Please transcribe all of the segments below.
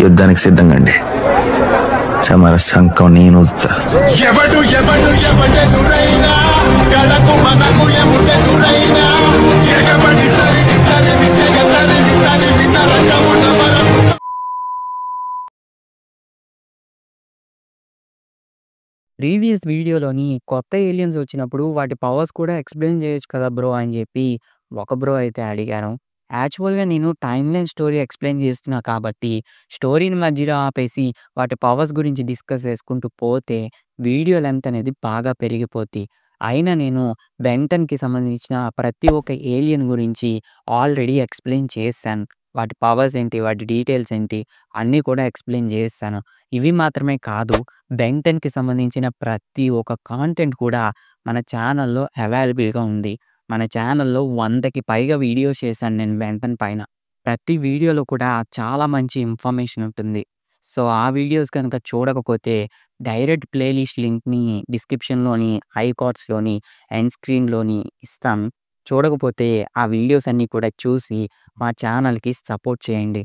యుద్ధానికి సిద్ధంగండి. సమర శంఖం నేను ఊదుతా. ప్రీవియస్ వీడియోలోని కొత్త ఏలియన్స్ వచ్చినప్పుడు వాటి పవర్స్ కూడా ఎక్స్‌ప్లెయిన్ చేయొచ్చు కదా బ్రో అని చెప్పి ఒక బ్రో అయితే అడిగారు. యాక్చువల్‌గా నేను టైమ్‌లైన్ స్టోరీ ఎక్స్‌ప్లెయిన్ చేస్తున్నా కాబట్టి స్టోరీని మధ్యలో ఆపేసి వాటి పవర్స్ గురించి డిస్కస్ చేసుకుంటూ పోతే వీడియో లెంత్ అనేది బాగా పెరిగిపోద్ది. అయినా నేను బెన్ 10కి సంబంధించిన ప్రతి ఒక్క ఏలియన్ గురించి ఆల్రెడీ ఎక్స్‌ప్లెయిన్ చేశాను. వాటి పవర్స్ ఏంటి? వాటి డీటెయిల్స్ ఏంటి? అన్నీ కూడా ఎక్స్‌ప్లెయిన్ చేసేసాను. ఇవి మాత్రమే కాదు, బెన్ 10కి సంబంధించిన ప్రతి ఒక్క కాంటెంట్ కూడా మన ఛానల్‌లో అవైలబుల్‌గా ఉంది. మన ఛానల్‌లో 100కి పైగా వీడియోస్ చేశాను నేను బెన్ 10 పైన. ప్రతి వీడియోలో కూడా చాలా మంచి ఇన్ఫర్మేషన్ ఉంటుంది. సో, ఆ వీడియోస్ కనుక చూడకపోతే డైరెక్ట్ ప్లేలిస్ట్ లింక్‌ని డిస్క్రిప్షన్‌లోని, ఐ కార్డ్స్‌లోని, ఎండ్ స్క్రీన్‌లోని ఇస్తాను. చూడకపోతే ఆ వీడియోస్ అన్నీ కూడా చూసి మా ఛానల్‌కి సపోర్ట్ చేయండి.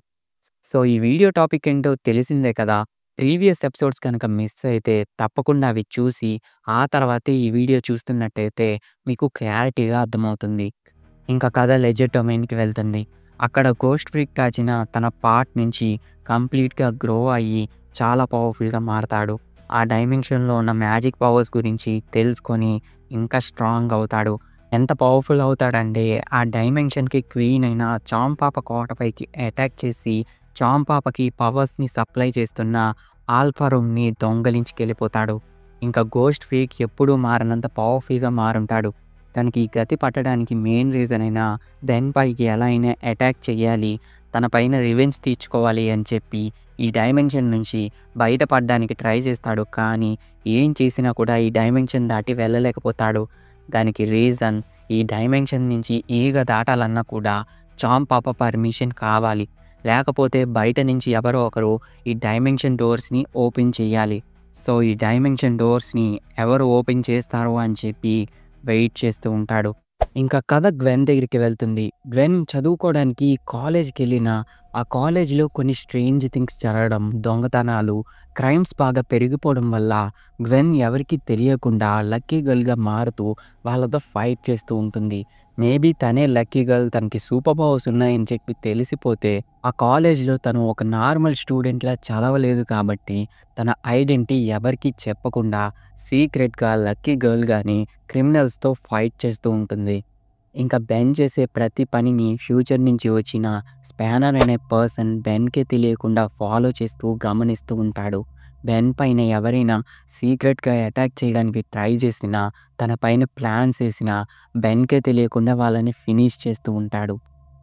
సో, ఈ వీడియో టాపిక్ ఏంటో తెలిసిందే కదా! ప్రీవియస్ ఎపిసోడ్స్ కనుక మిస్ అయితే తప్పకుండా అవి చూసి, ఆ తర్వాతే ఈ వీడియో చూస్తున్నట్టయితే మీకు క్లారిటీగా అర్థమవుతుంది. ఇంకా కథ లెజెండ్ డొమైన్‌కి వెళ్తుంది. అక్కడ గోస్ట్ ఫ్రీక్ కాచిన తన పార్ట్ నుంచి కంప్లీట్‌గా గ్రో అయ్యి చాలా పవర్‌ఫుల్‌గా మారతాడు. ఆ డైమెన్షన్‌లో ఉన్న మ్యాజిక్ పవర్స్ గురించి తెలుసుకొని ఇంకా స్ట్రాంగ్ అవుతాడు. ఎంత పవర్‌ఫుల్ అవుతాడంటే ఆ డైమెన్షన్‌కి క్వీన్ అయిన చాంపాప కోటపైకి అటాక్ చేసి చాంపాపకి పవర్స్‌ని సప్లై చేస్తున్న ఆల్ఫా రూమ్‌ని దొంగిలించుకెళ్ళిపోతాడు. ఇంకా గోస్ట్ ఫ్రీక్ ఎప్పుడూ మారనంత పవర్‌ఫుల్‌గా మారుంటాడు. తనకి ఈ గతి పట్టడానికి మెయిన్ రీజన్ అయిన బెన్ పైకి ఎలా అయినా అటాక్ చేయాలి, తన పైన రివెంజ్ తీర్చుకోవాలి అని చెప్పి ఈ డైమెన్షన్ నుంచి బయటపడడానికి ట్రై చేస్తాడు. కానీ ఏం చేసినా కూడా ఈ డైమెన్షన్ దాటి వెళ్ళలేకపోతాడు. దానికి రీజన్ ఈ డైమెన్షన్ నుంచి ఈగ దాటాలన్నా కూడా చాంపాప పర్మిషన్ కావాలి. లేకపోతే బయట నుంచి ఎవరో ఒకరు ఈ డైమెన్షన్ డోర్స్‌ని ఓపెన్ చేయాలి. సో, ఈ డైమెన్షన్ డోర్స్‌ని ఎవరు ఓపెన్ చేస్తారు అని చెప్పి వెయిట్ చేస్తూ ఉంటాడు. ఇంకా కథ గ్వెన్ దగ్గరికి వెళ్తుంది. గ్వెన్ చదువుకోవడానికి కాలేజ్‌కెళ్ళినా, ఆ కాలేజ్‌లో కొన్ని స్ట్రేంజ్ థింగ్స్ జరగడం, దొంగతనాలు, క్రైమ్స్ బాగా పెరిగిపోవడం వల్ల గ్వెన్ ఎవరికీ తెలియకుండా లక్కీ గర్ల్‌గా మారుతూ వాళ్ళతో ఫైట్ చేస్తూ ఉంటుంది. మేబీ తనే లక్కీ గర్ల్, తనకి సూపర్ పవర్స్ ఉన్నాయని చెప్పి తెలిసిపోతే, ఆ కాలేజ్‌లో తను ఒక నార్మల్ స్టూడెంట్‌లా చదవలేదు కాబట్టి, తన ఐడెంటిటీ ఎవరికీ చెప్పకుండా సీక్రెట్‌గా లక్కీ గర్ల్‌గానే క్రిమినల్స్‌తో ఫైట్ చేస్తూ ఉంటుంది. ఇంకా బెన్ చేసే ప్రతి పనిని ఫ్యూచర్ నుంచి వచ్చిన స్పానర్ అనే పర్సన్ బెన్‌కే తెలియకుండా ఫాలో చేస్తూ గమనిస్తూ ఉంటాడు. బెన్ పైన ఎవరైనా సీక్రెట్‌గా అటాక్ చేయడానికి ట్రై చేసినా, తన పైన ప్లాన్స్ ఏసినా బెన్‌కే తెలియకుండా వాళ్ళని ఫినిష్ చేస్తూ ఉంటాడు.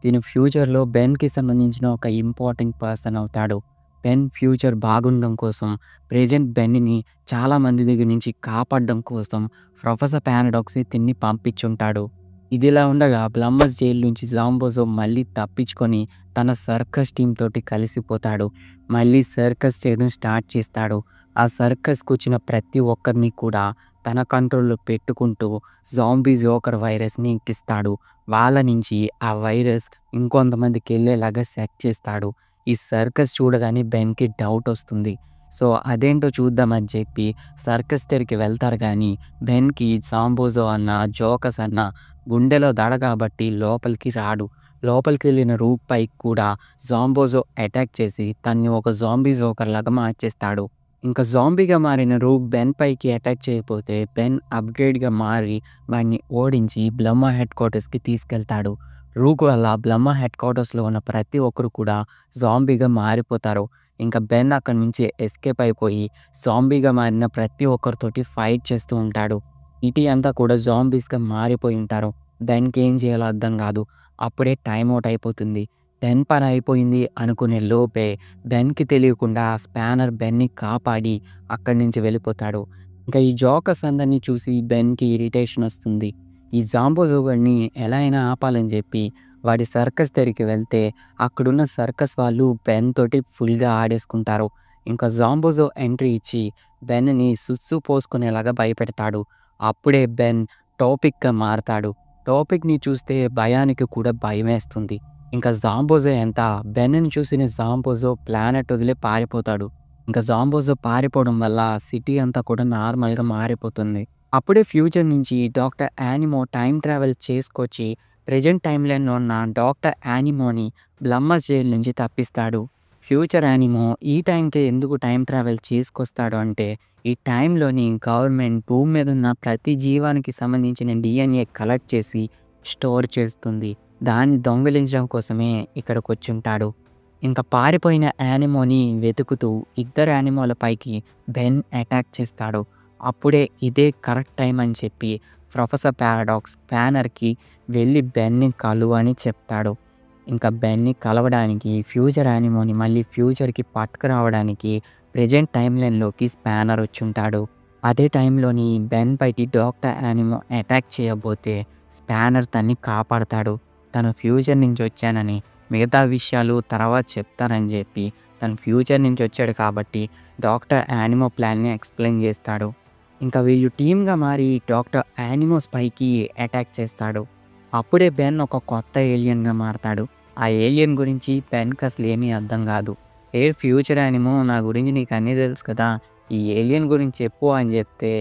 తిను ఫ్యూచర్‌లో బెన్‌కి సంబంధించిన ఒక ఇంపార్టెంట్ పర్సన్ అవుతాడు. బెన్ ఫ్యూచర్ బాగుండడం కోసం ప్రెజెంట్ బెన్‌ని చాలా మంది దగ్గర నుంచి కాపాడడం కోసం ప్రొఫెసర్ పారాడాక్స్ తిన్ని పంపించుంటాడు. ఇదిలా ఉండగా బ్లమ్మర్స్ జైలు నుంచి జాంబోజో మళ్ళీ తప్పించుకొని తన సర్కస్ టీమ్ తోటి కలిసిపోతాడు. మళ్ళీ సర్కస్ చేయడం స్టార్ట్ చేస్తాడు. ఆ సర్కస్‌కొచ్చిన ప్రతి ఒక్కరిని కూడా తన కంట్రోల్‌లో పెట్టుకుంటూ జాంబీ జోకర్ వైరస్‌ని ఎక్కిస్తాడు. వాళ్ళ నుంచి ఆ వైరస్ ఇంకొంతమందికెళ్ళేలాగా సెట్ చేస్తాడు. ఈ సర్కస్ చూడగానే బెన్‌కి డౌటొస్తుంది. సో, అదేంటో చూద్దామని చెప్పి సర్కస్ దగ్గరికి వెళ్తారు గానీ, బెన్‌కి జాంబోజో అన్న, జోకస్ అన్న గుండెలో దడ కాబట్టి లోపలికి రాడు. లోపలికెళ్ళిన రూప్ పైకి కూడా జాంబోజో అటాక్ చేసి తన్ని ఒక జాంబీ జోకర్‌లాగా మార్చేస్తాడు. ఇంకా జాంబీగా మారిన రూక్ బెన్ పైకి అటాక్ చేయకపోతే బెన్ అప్‌గ్రేడ్‌గా మారి వాడిని ఓడించి బ్లమ్మా హెడ్ క్వార్టర్స్‌కి తీసుకెళ్తాడు. రూక్ వల్ల బ్లమ్మా హెడ్ క్వార్టర్స్‌లో ఉన్న ప్రతి ఒక్కరు కూడా జాంబీగా మారిపోతారు. ఇంకా బెన్ అక్కడి నుంచి ఎస్కేప్ అయిపోయి జాంబీగా మారిన ప్రతి ఒక్కరితోటి ఫైట్ చేస్తూ ఉంటాడు. సిటీ అంతా కూడా జాంబీస్‌గా మారిపోయి ఉంటారు. బెన్‌కి ఏం చేయాలో అర్థం కాదు. అప్పుడే టైమ్ ఔట్ అయిపోతుంది. బెన్ పని అయిపోయింది అనుకునే లోపే బెన్‌కి తెలియకుండా స్పానర్ బెన్‌ని కాపాడి అక్కడి నుంచి వెళ్ళిపోతాడు. ఇంకా ఈ జోకర్స్ అందరిని చూసి బెన్‌కి ఇరిటేషన్ వస్తుంది. ఈ జాంబోజో గాడిని ఎలా అయినా ఆపాలని చెప్పి వాడి సర్కస్ దగ్గరికి వెళ్తే అక్కడున్న సర్కస్ వాళ్ళు బెన్ తోటి ఫుల్‌గా ఆడేసుకుంటారు. ఇంకా జాంబోజో ఎంట్రీ ఇచ్చి బెన్‌ని సుస్సు పోసుకునేలాగా భయపెడతాడు. అప్పుడే బెన్ టాపిక్‌గా మారతాడు. టాపిక్‌ని చూస్తే భయానికి కూడా భయమేస్తుంది. ఇంకా జాంబోజో ఎంత బెన్‌ని చూసిన జాంబోజో ప్లానెట్ వదిలి పారిపోతాడు. ఇంకా జాంబోజో పారిపోవడం వల్ల సిటీ అంతా కూడా నార్మల్‌గా మారిపోతుంది. అప్పుడే ఫ్యూచర్ నుంచి డాక్టర్ యానిమో టైమ్ ట్రావెల్ చేసుకొచ్చి ప్రెజెంట్ టైమ్‌లైన్‌లో ఉన్న డాక్టర్ యానిమోని బ్లమ్మర్స్ జైలు నుంచి తప్పిస్తాడు. ఫ్యూచర్ యానిమో ఈ టైంకే ఎందుకు టైమ్ ట్రావెల్ చేసుకొస్తాడు అంటే, ఈ టైంలోని గవర్నమెంట్ భూమి మీద ఉన్న ప్రతి జీవానికి సంబంధించిన డీఎన్ఏ కలెక్ట్ చేసి స్టోర్ చేస్తుంది. దాన్ని దొంగిలించడం కోసమే ఇక్కడికొచ్చుంటాడు. ఇంకా పారిపోయిన యానిమోని వెతుకుతూ ఇద్దరు యానిమోల పైకి బెన్ అటాక్ చేస్తాడు. అప్పుడే ఇదే కరెక్ట్ టైం అని చెప్పి ప్రొఫెసర్ పారాడాక్స్ బ్యానర్‌కి వెళ్ళి బెన్‌ని కలువు అని చెప్తాడు. ఇంకా బెన్‌ని కలవడానికి ఫ్యూచర్ యానిమోని మళ్ళీ ఫ్యూచర్‌కి పట్టుకురావడానికి ప్రెజెంట్ టైమ్‌లైన్‌లోకి స్పానర్ వచ్చుంటాడు. అదే టైంలోని బెన్ పైకి డాక్టర్ యానిమో అటాక్ చేయబోతే స్పానర్ తన్ని కాపాడతాడు. తను ఫ్యూచర్ నుంచి వచ్చానని, మిగతా విషయాలు తర్వాత చెప్తానని చెప్పి తను ఫ్యూచర్ నుంచి వచ్చాడు కాబట్టి డాక్టర్ యానిమో ప్లాన్‌ని ఎక్స్‌ప్లెయిన్ చేస్తాడు. ఇంకా వీళ్ళు టీమ్‌గా మారి డాక్టర్ యానిమోస్ పైకి అటాక్ చేస్తాడు. అప్పుడే బెన్ ఒక కొత్త ఏలియన్‌గా మారతాడు. ఆ ఏలియన్ గురించి బెన్‌కి అసలు ఏమీ అర్థం కాదు. ఏ ఫ్యూచర్ యానిమో నా గురించి నీకు అన్నీ తెలుసు కదా! ఈ ఏలియన్ గురించి చెప్పు అని చెప్తే,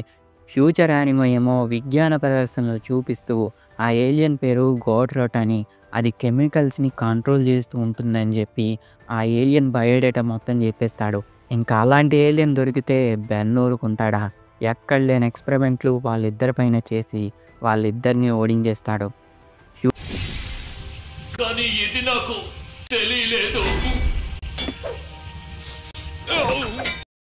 ఫ్యూచర్ యానిమో ఏమో విజ్ఞాన ప్రదర్శనలు చూపిస్తూ ఆ ఏలియన్ పేరు గోట్‌రోట్ అని, అది కెమికల్స్‌ని కంట్రోల్ చేస్తూ ఉంటుందని చెప్పి ఆ ఏలియన్ బయోడేటా మొత్తం చెప్పేస్తాడు. ఇంకా అలాంటి ఏలియన్ దొరికితే బెన్ ఊరుకుంటాడా? ఎక్కడ లేని ఎక్స్‌పెరిమెంట్లు వాళ్ళిద్దరి పైన చేసి వాళ్ళిద్దరిని ఓడించేస్తాడు. కానీ ఇది నాకు తెలియలేదు.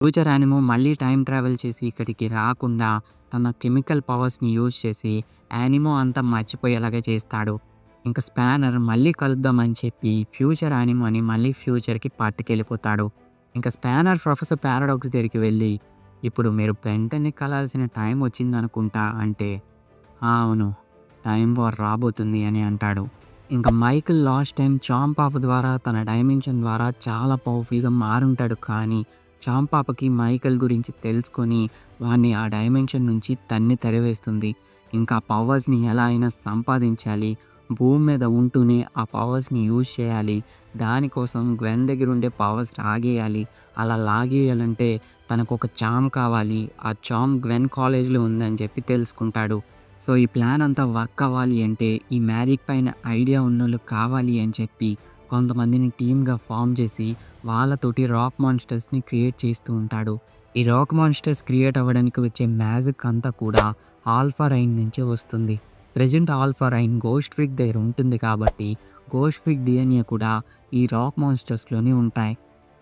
ఫ్యూచర్ యానిమో మళ్ళీ టైమ్ ట్రావెల్ చేసి ఇక్కడికి రాకుండా తన కెమికల్ పవర్స్‌ని యూజ్ చేసి యానిమో అంతా మర్చిపోయేలాగా చేస్తాడు. ఇంకా స్పానర్ మళ్ళీ కలుద్దామని చెప్పి ఫ్యూచర్ యానిమోని మళ్ళీ ఫ్యూచర్‌కి పట్టుకెళ్ళిపోతాడు. ఇంకా స్పానర్ ప్రొఫెసర్ పారాడాక్స్ దగ్గరికి వెళ్ళి, ఇప్పుడు మీరు బెన్‌ని కలాల్సిన టైం వచ్చిందనుకుంటా అంటే, అవును, టైం వార్ రాబోతుంది అని అంటాడు. ఇంకా మైకేల్ లాస్ట్ టైం చాంపాప ద్వారా తన డైమెన్షన్ ద్వారా చాలా పవర్ఫుల్‌గా మారుంటాడు. కానీ చాంపాపకి మైకేల్ గురించి తెలుసుకొని వాడిని ఆ డైమెన్షన్ నుంచి తన్ని తరివేస్తుంది. ఇంకా పవర్స్‌ని ఎలా అయినా సంపాదించాలి, భూమి మీద ఉంటూనే ఆ పవర్స్‌ని యూజ్ చేయాలి. దానికోసం గ్వెన్ దగ్గర ఉండే పవర్స్ లాగేయాలి. అలా లాగేయాలంటే తనకొక చామ్ కావాలి. ఆ చామ్ గ్వెన్ కాలేజ్‌లో ఉందని చెప్పి తెలుసుకుంటాడు. సో ఈ ప్లాన్ అంతా వర్క్ అవ్వాలి అంటే ఈ మ్యాజిక్ పైన ఐడియా ఉన్నోళ్ళు కావాలి అని చెప్పి కొంతమందిని టీమ్‌గా ఫార్మ్ చేసి వాళ్ళతోటి రాక్ మాన్స్టర్స్‌ని క్రియేట్ చేస్తూ ఉంటాడు. ఈ రాక్ మాన్స్టర్స్ క్రియేట్ అవ్వడానికి వచ్చే మ్యాజిక్ అంతా కూడా ఆల్ఫా రైన్ నుంచే వస్తుంది. Present alpha rain ghost freak దగ్గర ఉంటుంది కాబట్టి గోస్ట్ ఫ్రీక్ డీఎన్ఏ కూడా ఈ రాక్ మాన్స్టర్స్‌లోనే ఉంటాయి.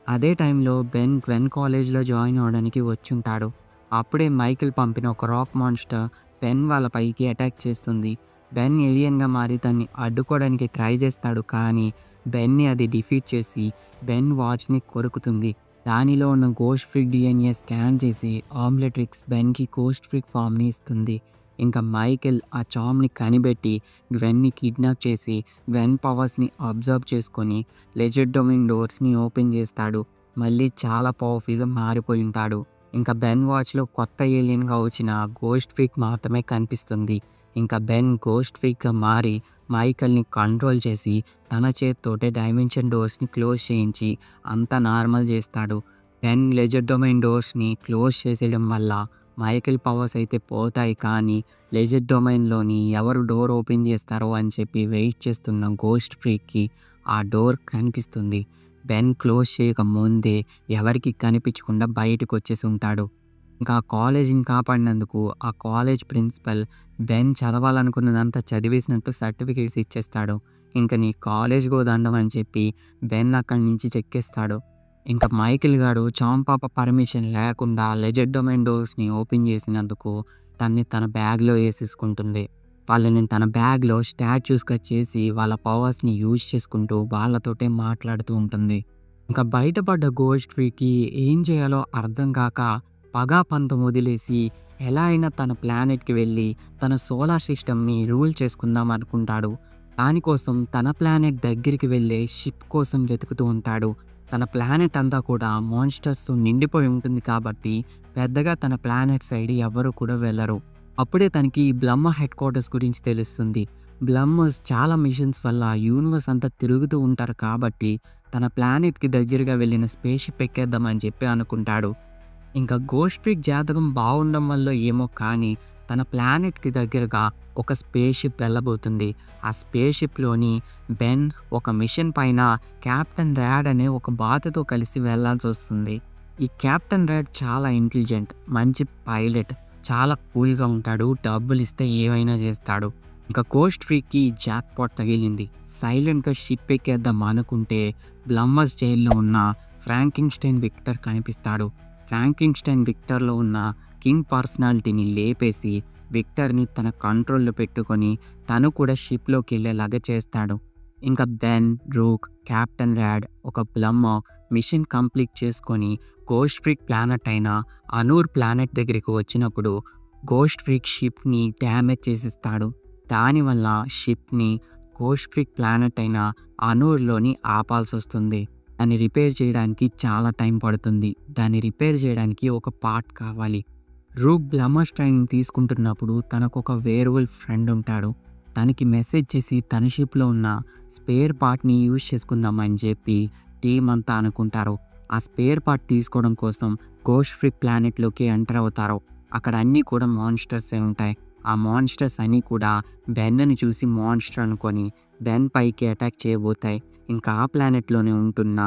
అదే టైంలో బెన్ గ్వెన్ కాలేజ్‌లో జాయిన్ అవ్వడానికి వచ్చుంటాడు. అప్పుడే మైకేల్ పంపిన ఒక రాక్ మాన్స్టర్ బెన్ వాళ్ళ పైకి అటాక్ చేస్తుంది. బెన్ ఏలియన్‌గా మారి దాన్ని అడ్డుకోవడానికి ట్రై చేస్తాడు. కానీ బెన్‌ని అది డిఫీట్ చేసి బెన్ వాచ్‌ని కొరుకుతుంది. దానిలో ఉన్న గోస్ట్ ఫ్రీక్ డీఎన్ఏ స్కాన్ చేసి ఆమ్లెట్రిక్స్ బెన్‌కి గోస్ట్ ఫ్రీక్ ఫామ్‌ని ఇస్తుంది. ఇంకా మైకేల్ ఆ చామ్‌ని కనిపెట్టి గ్వెన్‌ని కిడ్నాప్ చేసి గ్వెన్ పవర్స్‌ని అబ్జర్వ్ చేసుకొని లెజెండ్ డొమైన్ డోర్స్‌ని ఓపెన్ చేస్తాడు. మళ్ళీ చాలా పవర్ఫుల్‌గా మారిపోయి ఉంటాడు. ఇంకా బెన్ వాచ్‌లో కొత్త ఏలియన్‌గా వచ్చిన గోస్ట్ ఫ్రీక్ మాత్రమే కనిపిస్తుంది. ఇంకా బెన్ గోస్ట్ ఫ్రీక్‌గా మారి మైకేల్‌ని కంట్రోల్ చేసి తన చేత్తోటే డైమెన్షన్ డోర్స్‌ని క్లోజ్ చేయించి అంతా నార్మల్ చేస్తాడు. బెన్ లెజెండ్ డొమైన్ డోర్స్‌ని క్లోజ్ చేసేయడం వల్ల మైకేల్ పవర్స్ అయితే పోతాయి. కానీ లెజెండ్ డొమైన్‌లోని ఎవరు డోర్ ఓపెన్ చేస్తారో అని చెప్పి వెయిట్ చేస్తున్న గోస్ట్ ఫ్రీక్‌కి ఆ డోర్ కనిపిస్తుంది. బెన్ క్లోజ్ చేయక ముందే ఎవరికీ కనిపించకుండా బయటకు వచ్చేసి ఉంటాడు. ఇంకా ఆ కాలేజీని కాపాడినందుకు ఆ కాలేజ్ ప్రిన్సిపల్ బెన్ చదవాలనుకున్నదంతా చదివేసినట్టు సర్టిఫికేట్స్ ఇచ్చేస్తాడు. ఇంక నీ కాలేజ్‌కో దండం అని చెప్పి బెన్ అక్కడి నుంచి చెక్కేస్తాడు. ఇంకా మైకేల్ గాడు చాంపాప పర్మిషన్ లేకుండా లెజెండ్ డొమైన్ డోర్స్‌ని ఓపెన్ చేసినందుకు తన్ని తన బ్యాగ్‌లో ఏసేసుకుంటుంది. వాళ్ళని తన బ్యాగ్‌లో స్టాచ్యూస్‌గా చేసి వాళ్ళ పవర్స్‌ని యూజ్ చేసుకుంటూ వాళ్ళతోటే మాట్లాడుతూ ఉంటుంది. ఇంకా బయటపడ్డ గోస్ట్ ఫ్రీక్‌కి ఏం చేయాలో అర్థం కాక పగా పంతం వదిలేసి ఎలా అయినా తన ప్లానెట్‌కి వెళ్ళి తన సోలార్ సిస్టమ్‌ని రూల్ చేసుకుందాం అనుకుంటాడు. దానికోసం తన ప్లానెట్ దగ్గరికి వెళ్ళే షిప్ కోసం వెతుకుతూ ఉంటాడు. తన ప్లానెట్ అంతా కూడా మాన్స్టర్స్‌తో నిండిపోయి ఉంటుంది కాబట్టి పెద్దగా తన ప్లానెట్ సైడ్ ఎవ్వరు కూడా వెళ్ళరు. అప్పుడే తనకి బ్లమ్మ హెడ్ క్వార్టర్స్ గురించి తెలుస్తుంది. బ్లమ్మర్స్ చాలా మిషన్స్ వల్ల యూనివర్స్ అంతా తిరుగుతూ ఉంటారు కాబట్టి తన ప్లానెట్కి దగ్గరగా వెళ్ళిన స్పేస్ షిప్ ఎక్కేద్దామని చెప్పి అనుకుంటాడు. ఇంకా గోస్ట్ ట్రిక్ జాతకం బాగుండడం వల్ల ఏమో కానీ తన ప్లానెట్కి దగ్గరగా ఒక స్పేస్ షిప్ వెళ్ళబోతుంది. ఆ స్పేస్ షిప్లోని బెన్ ఒక మిషన్ పైన కెప్టెన్ ర్యాడ్ అనే ఒక బాతుతో కలిసి వెళ్ళాల్సి వస్తుంది. ఈ కెప్టెన్ ర్యాడ్ చాలా ఇంటెలిజెంట్, మంచి పైలట్, చాలా కూల్గా ఉంటాడు, డబ్బులు ఇస్తే ఏమైనా చేస్తాడు. ఇంకా గోస్ట్ ట్రిక్కి జాక్ పాట్ తగిలింది. సైలెంట్గా షిప్ ఎక్కేద్దాం అనుకుంటే బ్లమ్మర్స్ జైల్లో ఉన్న ఫ్రాంకిన్స్టైన్ విక్టర్ కనిపిస్తాడు. ఫ్రాంకిన్స్టైన్ విక్టర్లో ఉన్న కింగ్ పర్సనాలిటీని లేపేసి విక్టర్ని తన కంట్రోల్లో పెట్టుకొని తను కూడా షిప్లోకి వెళ్ళేలాగా చేస్తాడు. ఇంకా బెన్, రూక్, కెప్టెన్ ర్యాడ్, ఒక బ్లమ్మర్ మిషన్ కంప్లీట్ చేసుకొని గోస్ట్ ఫ్రీక్ ప్లానెట్ అయిన అనూర్ ప్లానెట్ దగ్గరికి వచ్చినప్పుడు గోస్ట్ ఫ్రీక్ షిప్ని డ్యామేజ్ చేసిస్తాడు. దానివల్ల షిప్ని గోస్ట్ ఫ్రీక్ ప్లానెట్ అయిన అనూర్లోని ఆపాల్సి వస్తుంది. దాన్ని రిపేర్ చేయడానికి చాలా టైం పడుతుంది. దాన్ని రిపేర్ చేయడానికి ఒక పార్ట్ కావాలి. రూక్ బ్లమ్మర్స్ ట్రైనింగ్ తీసుకుంటున్నప్పుడు తనకు ఒక వేర్వల్ఫ్ ఫ్రెండ్ ఉంటాడు. తనకి మెసేజ్ చేసి తన షిప్లో ఉన్న స్పేర్ పార్ట్ని యూజ్ చేసుకుందామని చెప్పి టీం అంతా అనుకుంటారు. ఆ స్పేర్ పార్ట్ తీసుకోవడం కోసం గోస్ట్ ఫ్రీక్ ప్లానెట్లోకి ఎంటర్ అవుతారు. అక్కడ అన్నీ కూడా మాన్స్టర్సే ఉంటాయి. ఆ మాన్స్టర్స్ అన్నీ కూడా బెన్ని చూసి మాన్స్టర్ అనుకొని బెన్ పైకి అటాక్ చేయబోతాయి. ఇంకా ఆ ప్లానెట్లోనే ఉంటున్న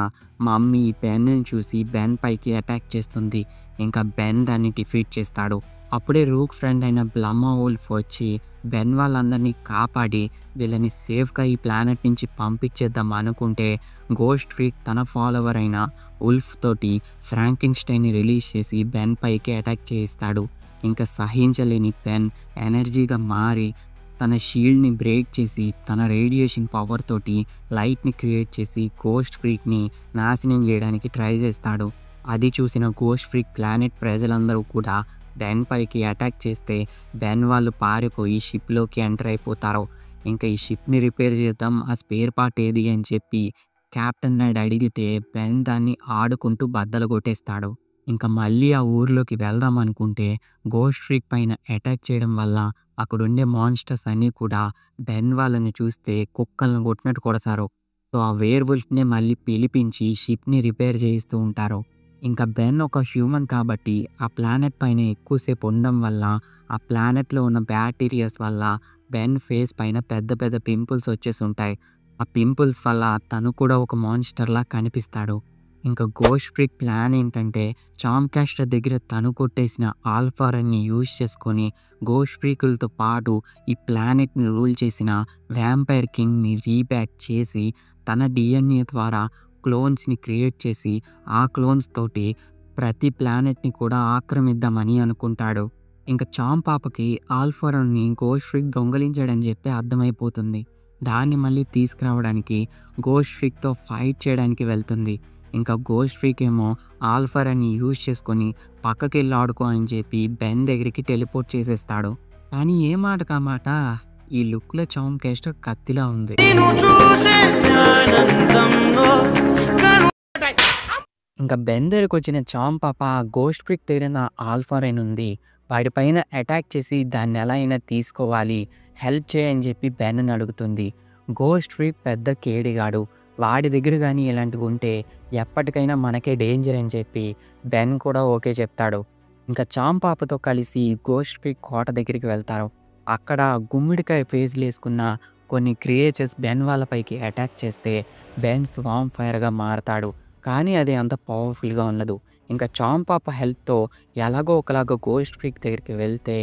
మమ్మీ బెన్ని చూసి బెన్ పైకి అటాక్ చేస్తుంది. ఇంకా బెన్ దాన్ని డిఫీట్ చేస్తాడు. అప్పుడే రూక్ ఫ్రెండ్ అయిన బ్లమ్మర్ వుల్ఫ్ వచ్చి బెన్ వాళ్ళందరినీ కాపాడి వీళ్ళని సేఫ్గా ఈ ప్లానెట్ నుంచి పంపించేద్దాం అనుకుంటే గోస్ట్ ఫ్రీక్ తన ఫాలోవర్ అయిన వుల్ఫ్ తోటి ఫ్రాంకిన్స్టైన్ని రిలీజ్ చేసి బెన్ పైకి అటాక్ చేయిస్తాడు. ఇంకా సహించలేని బెన్ ఎనర్జీగా మారి తన షీల్డ్ని బ్రేక్ చేసి తన రేడియేషన్ పవర్ తోటి లైట్ని క్రియేట్ చేసి గోస్ట్ ఫ్రీక్ని నాశనం చేయడానికి ట్రై చేస్తాడు. అది చూసిన గోస్ట్ ఫ్రీక్ ప్లానెట్ ప్రజలందరూ కూడా బెన్ పైకి అటాక్ చేస్తే బెన్ వాళ్ళు పారిపోయి షిప్లోకి ఎంటర్ అయిపోతారు. ఇంకా ఈ షిప్ని రిపేర్ చేద్దాం, ఆ స్పేర్ పార్ట్ ఏది అని చెప్పి కెప్టెన్ ర్యాడ్ అడిగితే బెన్ దాన్ని ఆడుకుంటూ బద్దలు కొట్టేస్తాడు. ఇంకా మళ్ళీ ఆ ఊర్లోకి వెళ్దాం అనుకుంటే గోస్ట్ ఫ్రీక్ పైన అటాక్ చేయడం వల్ల అక్కడుండే మాన్స్టర్స్ అన్నీ కూడా బెన్ వాళ్ళని చూస్తే కుక్కలను కొట్టినట్టు కొడతారు. సో ఆ వేర్ వుల్ఫ్ని మళ్ళీ పిలిపించి షిప్ని రిపేర్ చేయిస్తూ ఉంటారు. ఇంకా బెన్ ఒక హ్యూమన్ కాబట్టి ఆ ప్లానెట్ పైన ఎక్కువసేపు ఉండడం వల్ల ఆ ప్లానెట్లో ఉన్న బ్యాక్టీరియాస్ వల్ల బెన్ ఫేస్ పైన పెద్ద పెద్ద పింపుల్స్ వచ్చేసి ఉంటాయి. ఆ పింపుల్స్ వల్ల తను కూడా ఒక మాన్స్టర్లా కనిపిస్తాడు. ఇంకా గోస్ట్ ఫ్రీక్ ప్లాన్ ఏంటంటే చామ్ క్యాస్టర్ దగ్గర తను కొట్టేసిన ఆల్ఫారన్ని యూజ్ చేసుకొని గోస్ట్ ఫ్రీకులతో పాటు ఈ ప్లానెట్ని రూల్ చేసిన వ్యాంపైర్ కింగ్ని రీబ్యాక్ చేసి తన డిఎన్ఏ ద్వారా క్లోన్స్ని క్రియేట్ చేసి ఆ క్లోన్స్ తోటి ప్రతి ప్లానెట్ని కూడా ఆక్రమిద్దామని అనుకుంటాడు. ఇంకా చామ్ పాపకి ఆల్ఫారన్ని గోస్ట్ ఫ్రీక్ దొంగలించాడని చెప్పి అర్థమైపోతుంది. దాన్ని మళ్ళీ తీసుకురావడానికి గోస్ట్ ఫ్రీక్తో ఫైట్ చేయడానికి వెళ్తుంది. ఇంకా గోస్ట్ ఫ్రీక్ ఏమో ఆల్ఫారన్ని యూజ్ చేసుకొని పక్కకి వెళ్ళి ఆడుకో అని చెప్పి బెన్ దగ్గరికి టెలిపోర్ట్ చేసేస్తాడు. కానీ ఏ మాట కామాట ఈ లుక్లో చామ్ క్యాస్టర్ కత్తిలా ఉంది. ఇంకా బెన్ దగ్గరికి వచ్చిన చామ్ పాప గోస్ట్ ఫ్రీక్ దగ్గర ఆల్ఫారైన్ ఉంది, వాడిపైన అటాక్ చేసి దాన్ని ఎలా అయినా తీసుకోవాలి, హెల్ప్ చేయని చెప్పి బెన్ అడుగుతుంది. గోస్ట్ ఫ్రీక్ పెద్ద కేడిగాడు, వాడి దగ్గర కానీ ఇలాంటివి ఉంటే ఎప్పటికైనా మనకే డేంజర్ అని చెప్పి బెన్ కూడా ఓకే చెప్తాడు. ఇంకా చామ్ పాపతో కలిసి గోస్ట్ ఫ్రీక్ కోట దగ్గరికి వెళ్తారు. అక్కడ గుమ్మిడికాయ ఫేజ్లు వేసుకున్న కొన్ని క్రియేచర్స్ బెన్ వాళ్ళపైకి అటాక్ చేస్తే బెన్ స్వామ్ ఫైర్గా మారతాడు. కానీ అది అంత పవర్ఫుల్గా ఉండదు. ఇంకా చామ్ పాప హెల్ప్తో ఎలాగో ఒకలాగా గోస్ట్ ఫ్రీక్ దగ్గరికి వెళ్తే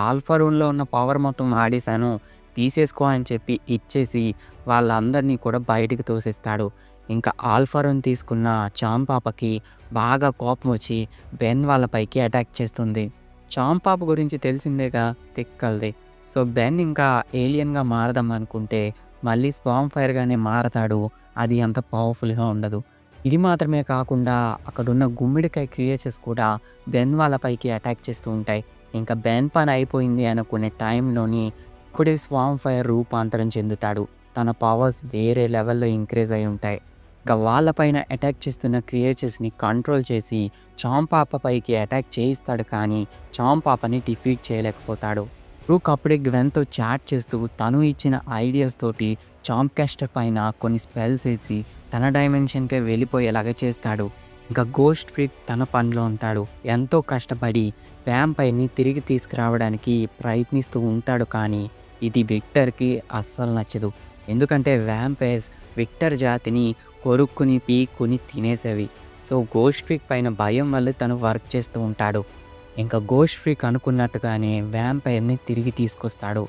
ఆల్ఫా రూమ్లో ఉన్న పవర్ మొత్తం వాడేశాను, తీసేసుకో అని చెప్పి ఇచ్చేసి వాళ్ళందరినీ కూడా బయటికి తోసేస్తాడు. ఇంకా ఆల్ఫా రూమ్ తీసుకున్న చామ్ పాపకి బాగా కోపం వచ్చి బెన్ వాళ్ళపైకి అటాక్ చేస్తుంది. చామ్ పాప గురించి తెలిసిందేగా, తిక్కల్ది. సో బెన్ ఇంకా ఏలియన్గా మారదాం అనుకుంటే మళ్ళీ స్వామ్ ఫైర్గానే మారతాడు. అది అంత పవర్ఫుల్గా ఉండదు. ఇది మాత్రమే కాకుండా అక్కడున్న గుమ్మిడికాయ క్రియేచర్స్ కూడా బెన్ వాళ్ళపైకి అటాక్ చేస్తూ ఉంటాయి. ఇంకా బెన్ పని అయిపోయింది అనుకునే టైంలోని ఇప్పుడే స్వామ్ ఫైర్ రూపాంతరం చెందుతాడు. తన పవర్స్ వేరే లెవెల్లో ఇంక్రీజ్ అయి ఉంటాయి. ఇంకా వాళ్ళపైన అటాక్ చేస్తున్న క్రియేచర్స్ని కంట్రోల్ చేసి చామ్ పాప పైకి అటాక్ చేయిస్తాడు. కానీ చామ్ పాపని డిఫీట్ చేయలేకపోతాడు. బ్రూక్ అప్పుడే గ్వెన్తో చాట్ చేస్తూ తను ఇచ్చిన ఐడియాస్ తోటి చాంప్ క్యాస్టర్ పైన కొన్ని స్పెల్స్ వేసి తన డైమెన్షన్కే వెళ్ళిపోయేలాగా చేస్తాడు. ఇంకా గోస్ట్ ఫ్రీక్ తన పనిలో ఉంటాడు. ఎంతో కష్టపడి వ్యాంపైర్ని తిరిగి తీసుకురావడానికి ప్రయత్నిస్తూ ఉంటాడు. కానీ ఇది విక్టర్కి అస్సలు నచ్చదు. ఎందుకంటే వ్యాంపైర్స్ విక్టర్ జాతిని కొరుక్కుని పీక్కుని తినేసేవి. సో గోస్ట్ ఫ్రీక్ పైన భయం వల్ల తను వర్క్ చేస్తూ ఉంటాడు. ఇంకా గోస్ట్ ఫ్రీక్ అనుకున్నట్టుగానే వ్యాంపైర్ని తిరిగి తీసుకొస్తాడు.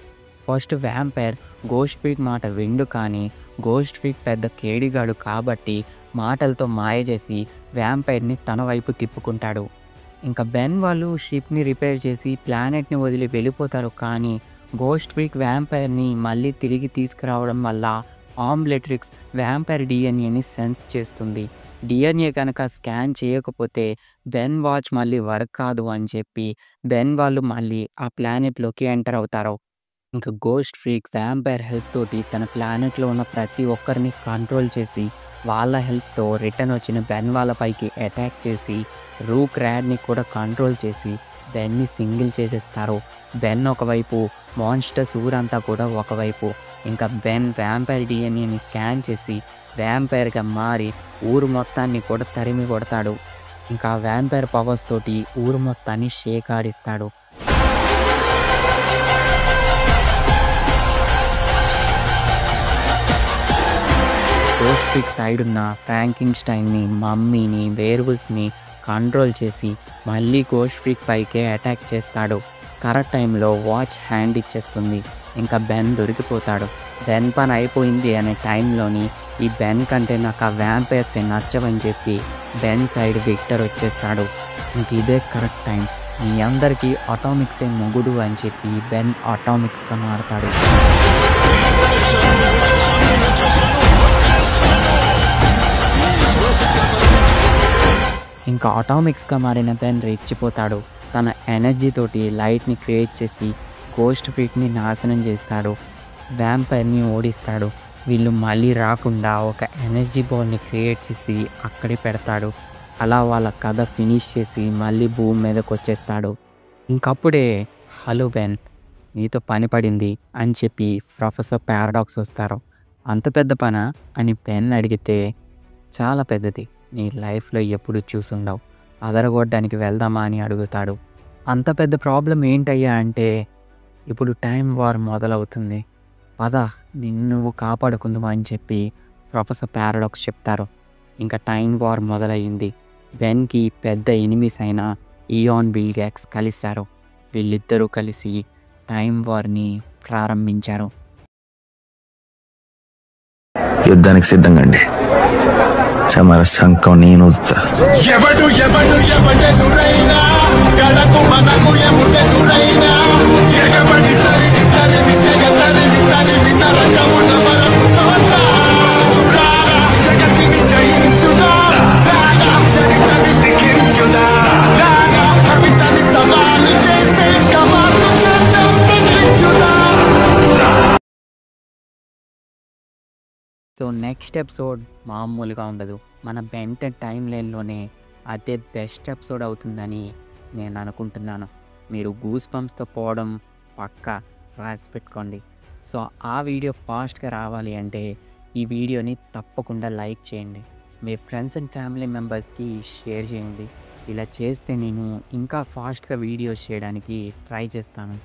ఫస్ట్ వ్యాంపైర్ గోస్ట్ ఫ్రీక్ మాట విండు. కానీ గోస్ట్ ఫ్రీక్ పెద్ద కేడిగాడు కాబట్టి మాటలతో మాయ చేసి వ్యాంపైర్ని తన వైపు తిప్పుకుంటాడు. ఇంకా బెన్ వాళ్ళు షిప్ని రిపేర్ చేసి ప్లానెట్ని వదిలి వెళ్ళిపోతారు. కానీ గోస్ట్ ఫ్రీక్ వ్యాంపైర్ని మళ్ళీ తిరిగి తీసుకురావడం వల్ల ఆంబ్లెట్రిక్స్ వ్యాంపైర్ డిఎన్ఏని సెన్స్ చేస్తుంది. డిఎన్ఏ కనుక స్కాన్ చేయకపోతే బెన్ వాచ్ మళ్ళీ వర్క్ కాదు అని చెప్పి బెన్ వాళ్ళు మళ్ళీ ఆ ప్లానెట్లోకి ఎంటర్ అవుతారు. ఇంకా గోస్ట్ ఫ్రీక్ వ్యాంపైర్ హెల్ప్ తోటి తన ప్లానెట్లో ఉన్న ప్రతి ఒక్కరిని కంట్రోల్ చేసి వాళ్ళ హెల్ప్తో రిటర్న్ వచ్చిన బెన్ వాళ్ళపైకి అటాక్ చేసి రూక్ ర్యాడ్ని కూడా కంట్రోల్ చేసి బెన్ని సింగిల్ చేసేస్తారు. బెన్ ఒకవైపు, మాన్స్టర్స్ ఊరంతా కూడా ఒకవైపు. ఇంకా బెన్ వ్యాంపైర్ డిఎన్ఏని స్కాన్ చేసి వ్యాంపైర్గా మారి ఊరు మొత్తాన్ని కూడా తరిమి కొడతాడు. ఇంకా వ్యాంపైర్ పవర్స్ తోటి ఊరు మొత్తాన్ని షేక్ ఆడిస్తాడు. గోస్ట్ ఫ్రీక్ సైడ్ ఉన్న ఫ్రాంకిన్స్టైన్ని, మమ్మీని, వేర్వుల్ఫ్ని కంట్రోల్ చేసి మళ్ళీ గోస్ట్ ఫ్రీక్ పైకే అటాక్ చేస్తాడు. కరెక్ట్ టైంలో వాచ్ హ్యాండ్ ఇచ్చేస్తుంది. ఇంకా బెన్ దొరికిపోతాడు. బెన్ పని అయిపోయింది అనే టైంలోని ఈ బెన్ కంటే నాకు ఆ వ్యాంపైర్స్ నచ్చవని చెప్పి బెన్ సైడ్ విక్టర్ వచ్చేస్తాడు. ఇంక ఇదే కరెక్ట్ టైం, మీ అందరికీ అటామిక్సే మొగుడు అని చెప్పి బెన్ అటామిక్స్గా మారుతాడు. ఇంకా అటామిక్స్గా మారిన బెన్ రెచ్చిపోతాడు. తన ఎనర్జీ తోటి లైట్ని క్రియేట్ చేసి గోస్ట్ ఫ్రీక్ని నాశనం చేస్తాడు. వ్యాంపైర్ని ఓడిస్తాడు. వీళ్ళు మళ్ళీ రాకుండా ఒక ఎనర్జీ బాల్ని క్రియేట్ చేసి అక్కడే పెడతాడు. అలా వాళ్ళ కథ ఫినిష్ చేసి మళ్ళీ భూమి మీదకి వచ్చేస్తాడు. ఇంకప్పుడే హలో బెన్, నీతో పని పడింది అని చెప్పి ప్రొఫెసర్ పారాడాక్స్ వస్తారు. అంత పెద్ద పనా అని బెన్ అడిగితే, చాలా పెద్దది, నీ లైఫ్లో ఎప్పుడు చూసుండవు, అదరగొట్టడానికి వెళ్దామా అని అడుగుతాడు. అంత పెద్ద ప్రాబ్లం ఏంటయ్యా అంటే, ఇప్పుడు టైం వార్ మొదలవుతుంది, పద నిన్ను నువ్వు కాపాడుకుందామా అని చెప్పి ప్రొఫెసర్ పారాడాక్స్ చెప్తారు. ఇంకా టైం వార్ మొదలయ్యింది. బెన్కి పెద్ద ఎనిమీస్ అయిన ఇయాన్ విల్గాక్స్ కలిశారు. వీళ్ళిద్దరూ కలిసి టైం వార్ని ప్రారంభించారు. యుద్ధానికి సిద్ధంగా అండి. సమర సంకం నేను వదులుతా. ఎవడు ఎవడు ఎవడెదురైనా గడకు మనకు ఎముడెదురైనా ఎగబడి తరిమి తరిమి తెగ తరిమి తరిమి నరకమున వరకు తోతా రారా జగతిని జయించుదా రాగా చరిత్రని లిఖించుదా రాగా కవితని సవాలు చేసే కమాలు చేద్దాం తగ్గించుదా. సో నెక్స్ట్ ఎపిసోడ్ మామూలుగా ఉండదు. మన బెంటెన్ టైం లైన్లోనే అదే బెస్ట్ ఎపిసోడ్ అవుతుందని నేను అనుకుంటున్నాను. మీరు గూస్ బంప్స్తో పోవడం పక్కా రాసి పెట్టుకోండి. సో ఆ వీడియో ఫాస్ట్గా రావాలి అంటే ఈ వీడియోని తప్పకుండా లైక్ చేయండి. మీ ఫ్రెండ్స్ అండ్ ఫ్యామిలీ మెంబర్స్కి షేర్ చేయండి. ఇలా చేస్తే నేను ఇంకా ఫాస్ట్గా వీడియోస్ చేయడానికి ట్రై చేస్తాను.